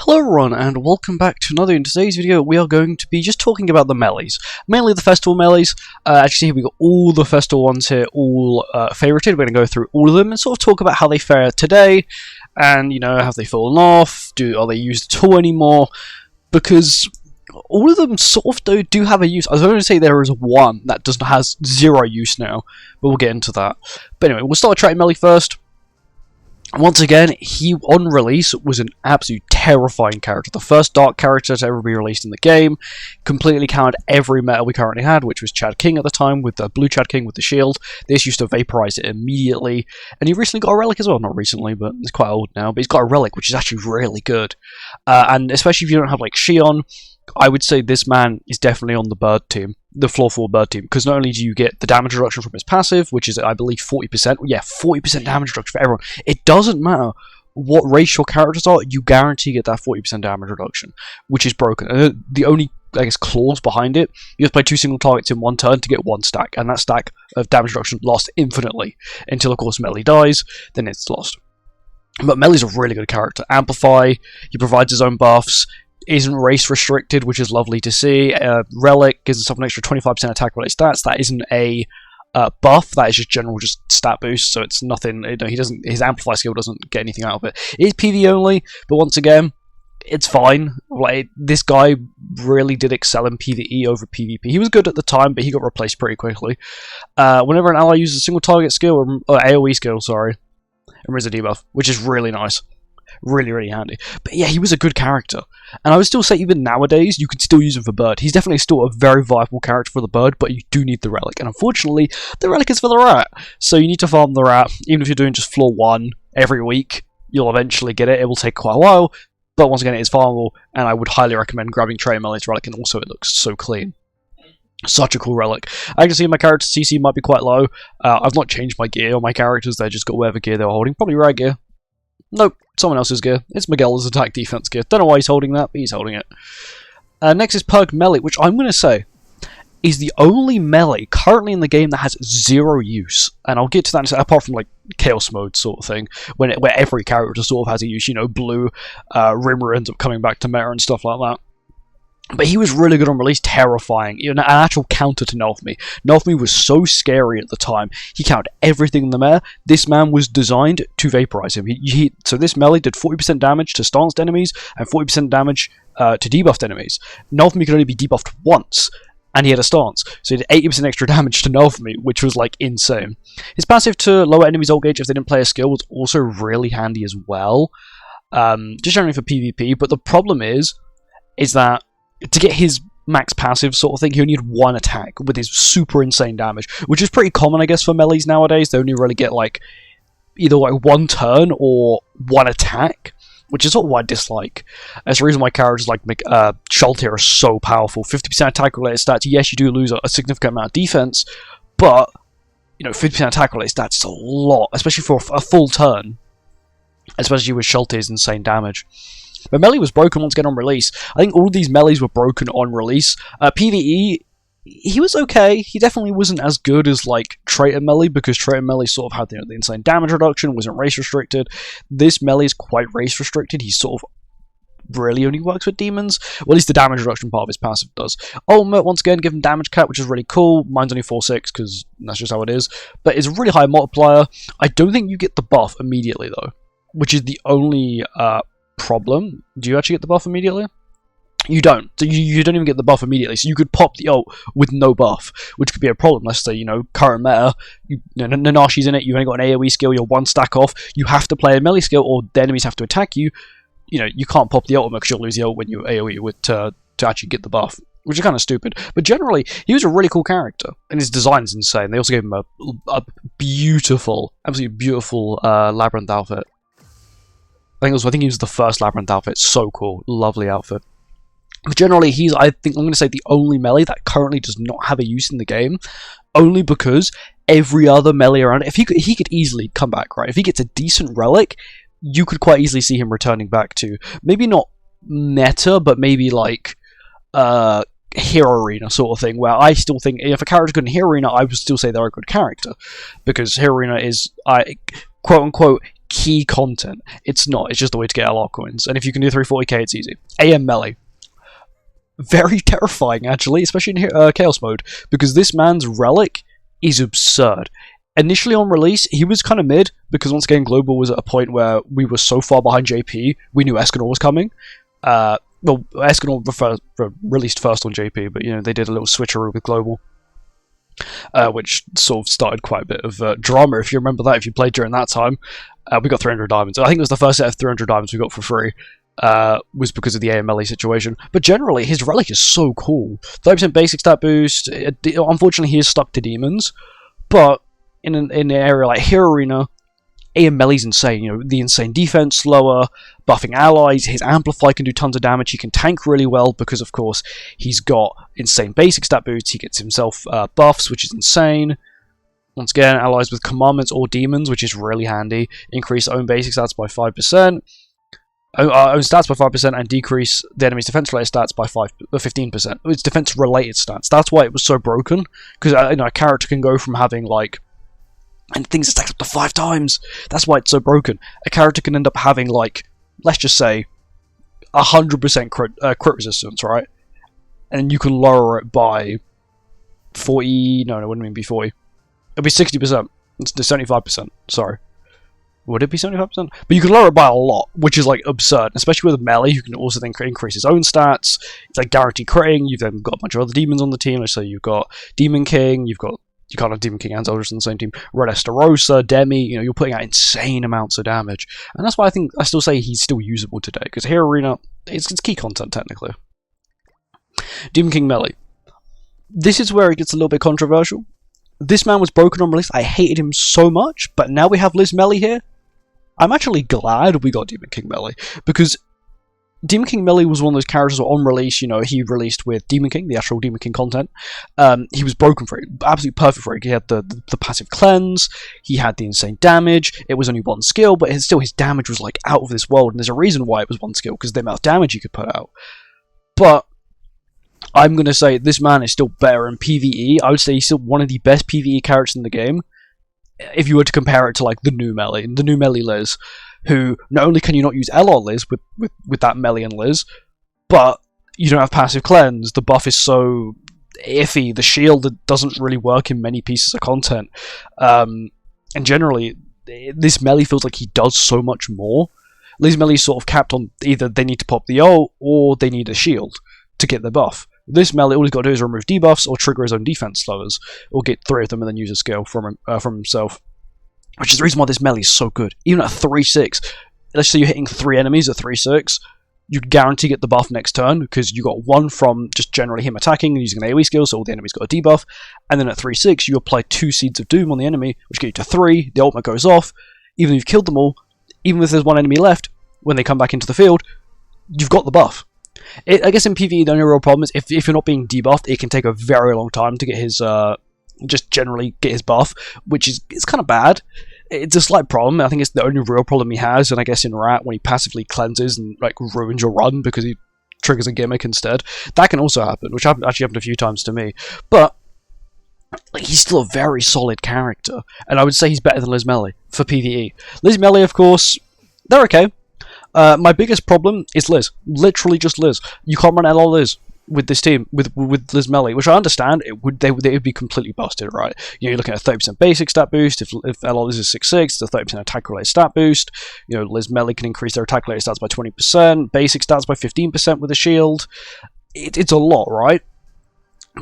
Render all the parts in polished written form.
Hello everyone, and welcome back to another. In today's video, we are going to be just talking about the Mellies. Mainly the festival Mellies. As you see here, we got all the festival ones here, all favorited. We're going to go through all of them and sort of talk about how they fare today, and, you know, have they fallen off? Are they used at all anymore? Because all of them sort of do have a use. I was going to say there is one that has zero use now, but we'll get into that. But anyway, we'll start with Purg Meli first. Once again, he, on release, was an absolute terrifying character. The first dark character to ever be released in the game. Completely countered every meta we currently had, which was Chad King at the time, with the blue Chad King with the shield. This used to vaporize it immediately. And he recently got a relic as well. Not recently, but it's quite old now. But he's got a relic, which is actually really good. And especially if you don't have, like, Shion, I would say this man is definitely on the bird team. The floor 4 bird team, because not only do you get the damage reduction from his passive, which is, I believe, 40%. Yeah, 40% damage reduction for everyone. It doesn't matter what race your characters are, you guarantee get that 40% damage reduction, which is broken. And the only, I guess, clause behind it, you have to play 2 single targets in one turn to get 1 stack, and that stack of damage reduction lasts infinitely until, of course, Melly dies, then it's lost. But Melly's a really good character. Amplify, he provides his own buffs, isn't race restricted, which is lovely to see. Relic gives himself an extra 25% attack related stats. That isn't a buff, that is just general stat boost, so it's nothing, you know, his amplify skill doesn't get anything out of it. It is PvE only, but once again, it's fine. Like, this guy really did excel in PvE over PvP. He was good at the time, but he got replaced pretty quickly. Whenever an ally uses a single target skill, or AoE skill, sorry, and there's a debuff, which is really nice. Really handy. But yeah, he was a good character. And I would still say even nowadays, you could still use him for bird. He's definitely still a very viable character for the bird, but you do need the relic. And unfortunately, the relic is for the rat. So you need to farm the rat. Even if you're doing just floor 1 every week, you'll eventually get it. It will take quite a while, but once again, it is farmable, and I would highly recommend grabbing Purg Meli's relic, and also it looks so clean. Such a cool relic. I can see my character's CC might be quite low. I've not changed my gear on my characters. They just got whatever gear they were holding. Probably rare gear. Nope, someone else's gear. It's Miguel's attack defense gear. Don't know why he's holding that, but he's holding it. Next is Purg Meli, which I'm going to say is the only melee currently in the game that has zero use. And I'll get to that in a second, apart from like Chaos Mode sort of thing, where every character sort of has a use. You know, Blue, Rimmer ends up coming back to meta and stuff like that. But he was really good on release, terrifying. An actual counter to Nelfme. Nelfme was so scary at the time. He countered everything in the meta. This man was designed to vaporize him. So this melee did 40% damage to stanced enemies and 40% damage to debuffed enemies. Nelfme could only be debuffed once, and he had a stance. So he did 80% extra damage to Nelfme, which was like insane. His passive to lower enemies' ult gauge if they didn't play a skill was also really handy as well. Just generally for PvP, but the problem is that to get his max passive sort of thing, he only had 1 attack with his super insane damage, which is pretty common, I guess, for Mellies nowadays. They only really get like either like 1 turn or 1 attack, which is sort of what I dislike. That's the reason why characters like Schulte are so powerful. 50% attack related stats. Yes, you do lose a significant amount of defense, but you know, 50% attack related stats is a lot, especially for a full turn. Especially with Schulte's insane damage. But Melly was broken once again on release. I think all of these Mellies were broken on release. PvE, he was okay. He definitely wasn't as good as like Traitor Melly, because Traitor Melly sort of had the insane damage reduction, wasn't race restricted. This Melly is quite race restricted. He sort of really only works with demons. Well, at least the damage reduction part of his passive does. Ultimate, once again, give him damage cap, which is really cool. Mine's only 4/6, because that's just how it is. But it's a really high multiplier. I don't think you get the buff immediately, though, which is the only problem. Do you actually get the buff immediately? You don't. So you don't even get the buff immediately. So you could pop the ult with no buff, which could be a problem. Let's say, you know, current meta, Nanashi's in it, you've only got an AoE skill, you're 1 stack off, you have to play a melee skill, or the enemies have to attack you. You know, you can't pop the ultimate because you'll lose the ult when you AoE to actually get the buff, which is kind of stupid. But generally, he was a really cool character, and his design's insane. They also gave him a beautiful, absolutely beautiful Labyrinth outfit. I think he was the first Labyrinth outfit. So cool. Lovely outfit. But generally, he's, I think, I'm going to say the only melee that currently does not have a use in the game. Only because every other melee around, if he could easily come back, right? If he gets a decent relic, you could quite easily see him returning back to, maybe not meta, but maybe like Hero Arena sort of thing, where I still think if a character's good in Hero Arena, I would still say they're a good character. Because Hero Arena is, quote-unquote, key content. It's not. It's just the way to get LR coins. And if you can do 340k, it's easy. AM Melly. Very terrifying, actually, especially in Chaos mode, because this man's relic is absurd. Initially on release, he was kind of mid, because once again, Global was at a point where we were so far behind JP, we knew Escanor was coming. Well, Escanor released first on JP, but you know they did a little switcheroo with Global, which sort of started quite a bit of drama, if you remember that, if you played during that time. We got 300 diamonds. I think it was the first set of 300 diamonds we got for free. Was because of the AMLE situation. But generally, his relic is so cool. 30% basic stat boost. Unfortunately, he is stuck to demons. But in an area like Hero Arena, AMLE's insane. You know, the insane defense, slower, buffing allies. His Amplify can do tons of damage. He can tank really well because, of course, he's got insane basic stat boosts. He gets himself buffs, which is insane. Once again, allies with commandments or demons, which is really handy. Increase own basic stats by 5%. Own stats by 5% and decrease the enemy's defense-related stats by 15%. It's defense-related stats. That's why it was so broken, because you know, a character can go from having like, and things stack up to 5 times. That's why it's so broken. A character can end up having like, let's just say, 100% crit resistance, right? And you can lower it by 40. No, it wouldn't even be 40. It'd be 60%. It's 75%. Sorry. Would it be 75%? But you can lower it by a lot, which is like absurd, especially with Melly, who can also then increase his own stats. It's like guaranteed critting. You've then got a bunch of other demons on the team. So you've got Demon King, you can't have Demon King and Eldritch on the same team. Red Esterosa, Demi, you know, you're putting out insane amounts of damage. And that's why I still say he's still usable today, because Hero Arena, it's key content technically. Demon King Melly. This is where it gets a little bit controversial. This man was broken on release. I hated him so much, but now we have Liz Melly here. I'm actually glad we got Demon King Melly, because Demon King Melly was one of those characters on release, you know, he released with Demon King, the actual Demon King content. He was broken for it, absolutely perfect for it. He had the passive cleanse, he had the insane damage, it was only one skill, but still his damage was like out of this world, and there's a reason why it was one skill, because the amount of damage he could put out. But I'm going to say this man is still better in PvE. I would say he's still one of the best PvE characters in the game, if you were to compare it to like the new Melly Liz, who not only can you not use LR Liz with that Melly and Liz, but you don't have passive cleanse, the buff is so iffy, the shield doesn't really work in many pieces of content, and generally this Melly feels like he does so much more. Liz Melly is sort of capped on either they need to pop the ult or they need a shield to get the buff. This Melly, all he's got to do is remove debuffs or trigger his own defense slowers, or get 3 of them and then use a skill from himself. Which is the reason why this Melly is so good. Even at 3-6, let's say you're hitting 3 enemies at 3-6, you guarantee get the buff next turn, because you got 1 from just generally him attacking and using an AoE skill, so all the enemies got a debuff, and then at 3-6 you apply 2 Seeds of Doom on the enemy, which get you to 3, the ultimate goes off, even if you've killed them all, even if there's 1 enemy left, when they come back into the field, you've got the buff. I guess in PvE the only real problem is if you're not being debuffed, it can take a very long time to get his just generally get his buff, which is kind of bad. It's a slight problem. I think it's the only real problem he has, and I guess in Rat when he passively cleanses and like ruins your run because he triggers a gimmick instead, that can also happen, which actually happened a few times to me. But like, he's still a very solid character, and I would say he's better than Liz Melly for PvE. Liz Melly, of course, they're okay. My biggest problem is Liz. Literally just Liz. You can't run LR Liz with this team, with Liz Melly, which I understand, they would be completely busted, right? You know, you're looking at a 30% basic stat boost, if LR Liz is 6-6, it's a 30% attack-related stat boost. You know, Liz Melly can increase their attack-related stats by 20%, basic stats by 15% with a shield. It's a lot, right?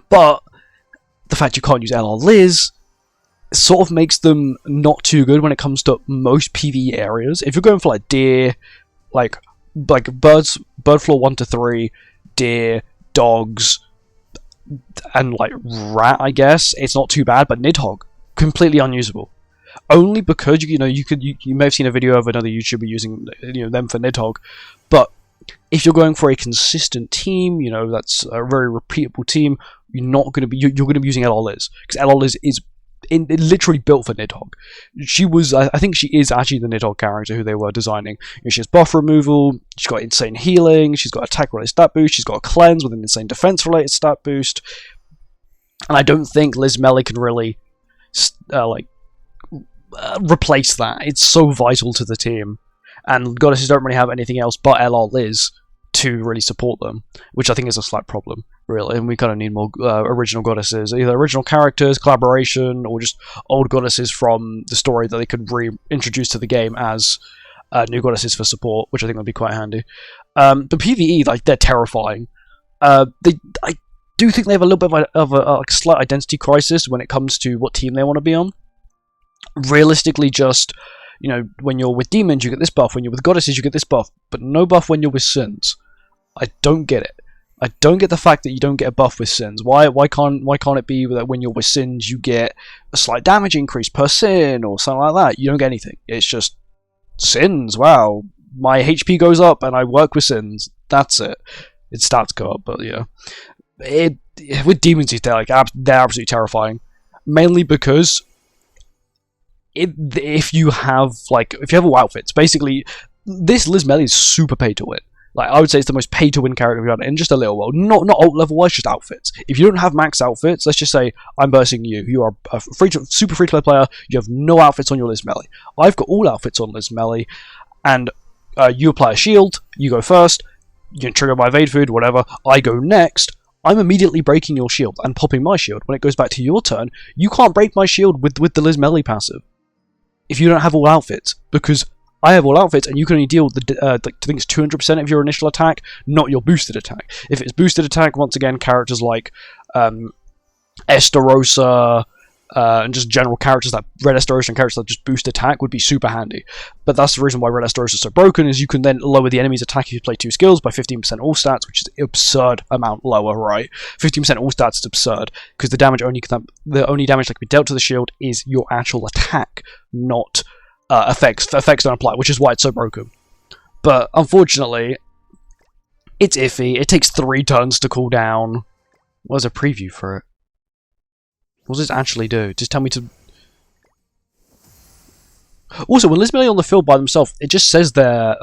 But the fact you can't use LR Liz sort of makes them not too good when it comes to most PvE areas. If you're going for like deer, like bird floor 1 to 3, deer, dogs, and like rat, I guess it's not too bad. But Nidhogg, completely unusable. Only because you may have seen a video of another YouTuber using them for Nidhogg, but if you're going for a consistent team, that's a very repeatable team, you're going to be using LR Liz, because LR Liz is literally built for Nidhogg. I think she is actually the Nidhogg character who they were designing. She has buff removal, she's got insane healing, she's got attack related stat boost, she's got a cleanse with an insane defense related stat boost, and I don't think Liz Melly can really replace that. It's so vital to the team. And goddesses don't really have anything else but LR Liz to really support them, which I think is a slight problem, really. And we kind of need more original goddesses, either original characters, collaboration, or just old goddesses from the story that they could reintroduce to the game as new goddesses for support, which I think would be quite handy. But PvE, like, they're terrifying. I do think they have a little bit of a slight identity crisis when it comes to what team they want to be on. Realistically, just, you know, when you're with demons, you get this buff. When you're with goddesses, you get this buff. But no buff when you're with sins. I don't get it. I don't get the fact that you don't get a buff with sins. Why can't it be that when you're with sins, you get a slight damage increase per sin or something like that? You don't get anything. It's just sins. Wow, my HP goes up and I work with sins. That's it. It starts to go up, but yeah. With demons, they're absolutely terrifying. Mainly because if you have all outfits, basically this Liz Melly is super pay to win. Like, I would say it's the most pay to win character we've had in just a little while. Not ult level wise, just outfits. If you don't have max outfits, let's just say I'm versing you. You are a super free to play player. You have no outfits on your Liz Melly. I've got all outfits on Liz Melly, and you apply a shield. You go first. You can trigger my evade food, whatever. I go next. I'm immediately breaking your shield and popping my shield. When it goes back to your turn, you can't break my shield with the Liz Melly passive if you don't have all outfits, because I have all outfits, and you can only deal I think it's 200% of your initial attack, not your boosted attack. If it's boosted attack, once again, characters like Estarossa, and just general characters like Red Estarossa and characters that just boost attack would be super handy. But that's the reason why Red Estarossa is so broken, is you can then lower the enemy's attack if you play 2 skills by 15% all stats, which is an absurd amount lower, right? 15% all stats is absurd, because the only damage that can be dealt to the shield is your actual attack, not effects don't apply, which is why it's so broken. But unfortunately, it's iffy. It takes 3 turns to cool down. What was a preview for it? What does it actually do? Just tell me to... Also, when Liz Melly on the field by themselves, it just says they're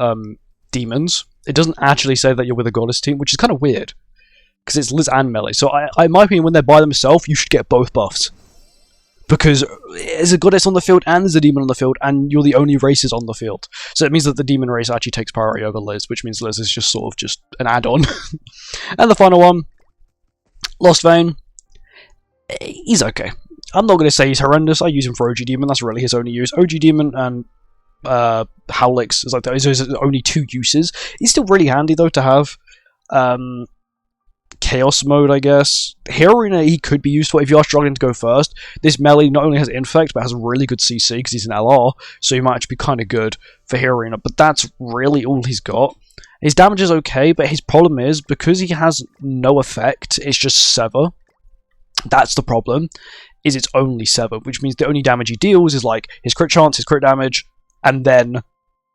demons. It doesn't actually say that you're with a goddess team, which is kind of weird, because it's Liz and Melly. So in my opinion, when they're by themselves, you should get both buffs. Because there's a goddess on the field and there's a demon on the field, and you're the only races on the field. So it means that the demon race actually takes priority over Liz, which means Liz is just sort of just an add-on. And the final one, Lost Vein. He's okay. I'm not going to say he's horrendous. I use him for OG Demon. That's really his only use. OG Demon and Howlix is like his only 2 uses. He's still really handy though to have. Chaos mode, I guess. Hero Arena he could be used for if you are struggling to go first. This Melly not only has Infect, but has really good CC because he's an LR, so he might actually be kind of good for Hero Arena, but that's really all he's got. His damage is okay, but his problem is, because he has no effect, it's just Sever. That's the problem, is it's only Sever, which means the only damage he deals is like his crit chance, his crit damage, and then,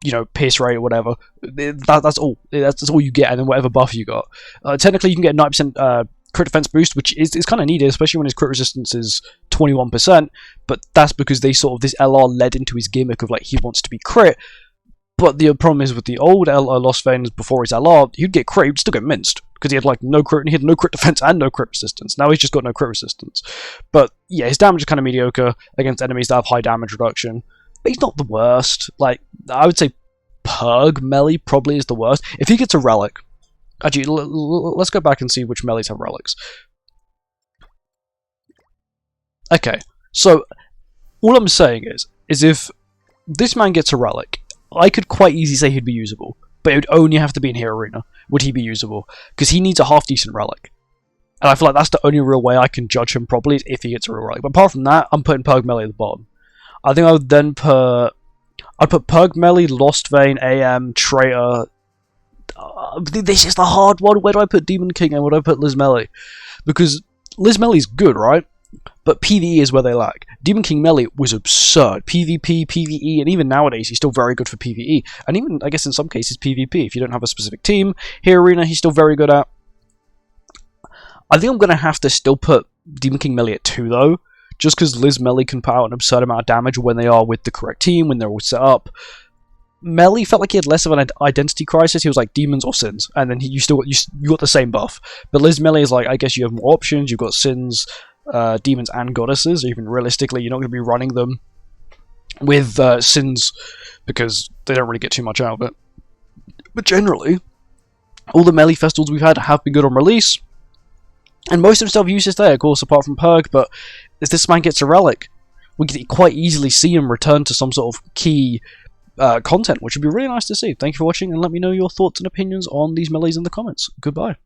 you know, pierce rate or whatever. That's all. That's all you get, and then whatever buff you got. Technically, you can get a 9% crit defense boost, which is kind of needed, especially when his crit resistance is 21%. But that's because this LR led into his gimmick of like he wants to be crit. But the problem is with the old Lost Veins before his LR, he'd get crit, he'd still get minced because he had like no crit, he had no crit defense and no crit resistance. Now he's just got no crit resistance. But yeah, his damage is kind of mediocre against enemies that have high damage reduction. But he's not the worst. Like, I would say Purg Meli probably is the worst. If he gets a relic... Actually, let's go back and see which Melis have relics. Okay, so all I'm saying is if this man gets a relic, I could quite easily say he'd be usable. But it would only have to be in Hero Arena would he be usable. Because he needs a half-decent relic. And I feel like that's the only real way I can judge him properly is if he gets a real relic. But apart from that, I'm putting Purg Meli at the bottom. I think I would then I'd put Purg Meli, Lost Vein, AM, Traitor. This is the hard one. Where do I put Demon King and where do I put Liz Melly? Because Liz Melly's good, right? But PvE is where they lack. Demon King Melly was absurd. PvP, PvE, and even nowadays he's still very good for PvE. And even, I guess in some cases, PvP. If you don't have a specific team. Hero Arena he's still very good at. I think I'm going to have to still put Demon King Melly at 2 though. Just because Liz Melly can put out an absurd amount of damage when they are with the correct team, when they're all set up. Melly felt like he had less of an identity crisis. He was like demons or sins, and then you got the same buff. But Liz Melly is like, I guess you have more options. You've got sins, demons, and goddesses. Even realistically, you're not going to be running them with sins, because they don't really get too much out of it. But generally, all the Melly festivals we've had have been good on release, and most of them still have uses there, of course, apart from Purg. But as this man gets a relic, we could quite easily see him return to some sort of key content, which would be really nice to see. Thank you for watching, and let me know your thoughts and opinions on these Mellies in the comments. Goodbye.